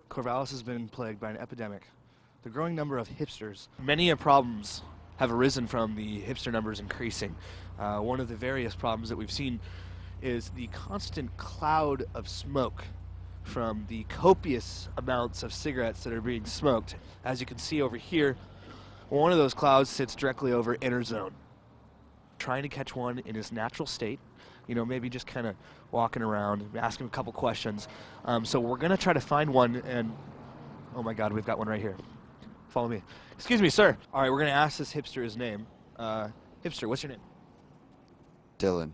Corvallis has been plagued by an epidemic. The growing number of hipsters. Many problems have arisen from the hipster numbers increasing. One of the various problems that we've seen is the constant cloud of smoke from the copious amounts of cigarettes that are being smoked. As you can see over here, one of those clouds sits directly over Inner Zone. Trying to catch one in his natural state, you know, maybe just kind of walking around, asking a couple questions. So we're going to try to find one, and oh my God, we've got one right here. Follow me. Excuse me, sir. All right, we're going to ask this hipster his name. Hipster, what's your name? Dylan.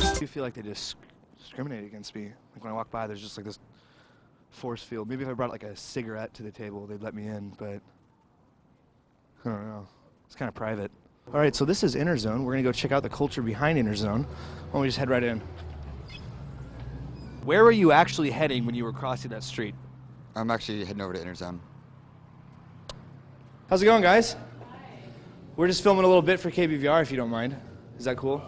I do feel like they discriminate against me. Like when I walk by, there's just like this force field. Maybe if I brought like a cigarette to the table, they'd let me in, but I don't know. It's kind of private. All right, so this is Inner Zone. We're gonna go check out the culture behind Inner Zone. Why don't we just head right in? Where were you actually heading when you were crossing that street? I'm actually heading over to Inner Zone. How's it going, guys? We're just filming a little bit for KBVR, if you don't mind. Is that cool?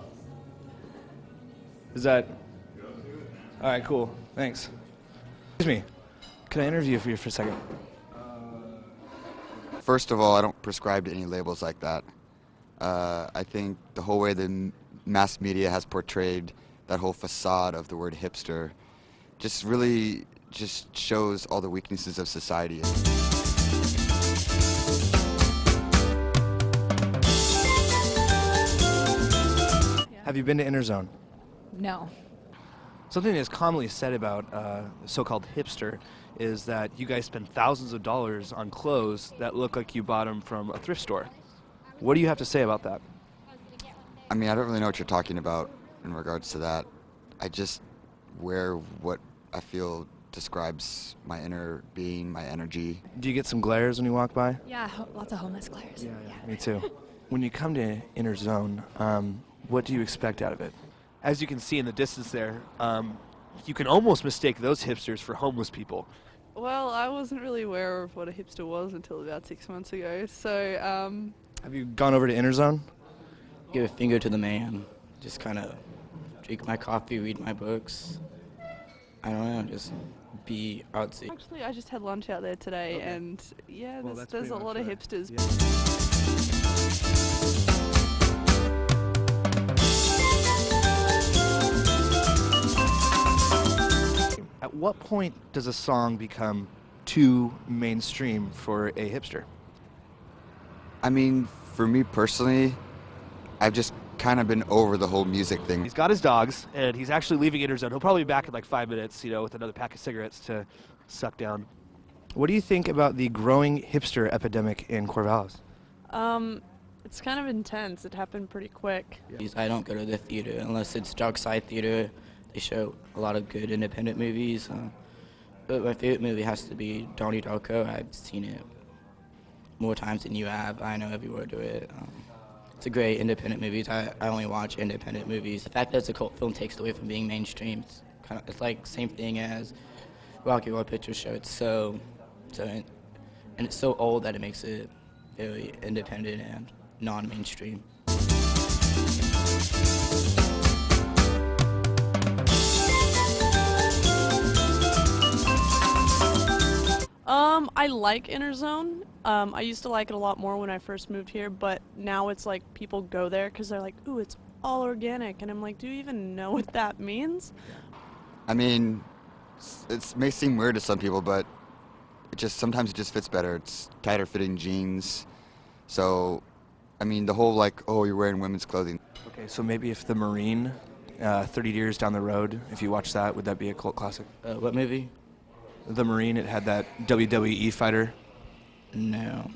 Is that? All right, cool. Thanks. Excuse me. Can I interview you for a second? First of all, I don't prescribe to any labels like that. I think the whole way the mass media has portrayed that whole facade of the word hipster just really just shows all the weaknesses of society. Have you been to Inner Zone? No. Something that's commonly said about the so-called hipster is that you guys spend thousands of dollars on clothes that look like you bought them from a thrift store. What do you have to say about that? I mean, I don't really know what you're talking about in regards to that. I just wear what I feel describes my inner being, my energy. Do you get some glares when you walk by? Yeah, lots of homeless glares. Yeah. Me too. When you come to Inner Zone, what do you expect out of it? As you can see in the distance there, you can almost mistake those hipsters for homeless people. Well, I wasn't really aware of what a hipster was until about 6 months ago, so Have you gone over to Inner Zone? Give a finger to the man. Just kind of drink my coffee, read my books. I don't know, just be artsy. actually I just had lunch out there today, Okay. and yeah, Well, there's that's a pretty lot of much hipsters. At what point does a song become too mainstream for a hipster? I mean, for me personally, I've just kind of been over the whole music thing. He's got his dogs, and he's actually leaving Inner Zone. He'll probably be back in like 5 minutes, you know, with another pack of cigarettes to suck down. What do you think about the growing hipster epidemic in Corvallis? It's kind of intense. It happened pretty quick. I don't go to the theater unless it's Dark Side Theater. They show a lot of good independent movies. But my favorite movie has to be Donnie Darko. I've seen it more times than you have. I know every word to it. It's a great independent movie. I only watch independent movies. The fact that it's a cult film takes it away from being mainstream. It's like same thing as Rocky Horror Picture Show. And it's so old that it makes it very independent and non-mainstream. I like Inner Zone. I used to like it a lot more when I first moved here, but now it's like people go there because they're like, ooh, it's all organic. And I'm like, do you even know what that means? I mean, it may seem weird to some people, but sometimes it just fits better. It's tighter fitting jeans. So, I mean, the whole like, oh, you're wearing women's clothing. Okay, so maybe if The Marine, 30 Years Down the Road, if you watch that, would that be a cult classic? What movie? The Marine, it had that WWE fighter. No.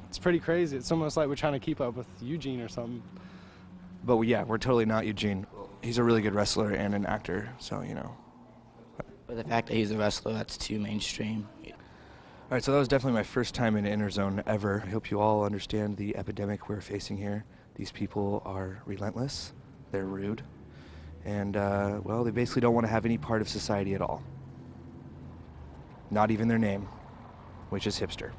It's pretty crazy. It's almost like we're trying to keep up with Eugene or something. But yeah, we're totally not Eugene. He's a really good wrestler and an actor, so, you know. But the fact that he's a wrestler, that's too mainstream. All right, so that was definitely my first time in Inner Zone ever. I hope you all understand the epidemic we're facing here. These people are relentless, they're rude, and, well, they basically don't want to have any part of society at all. Not even their name, which is hipster.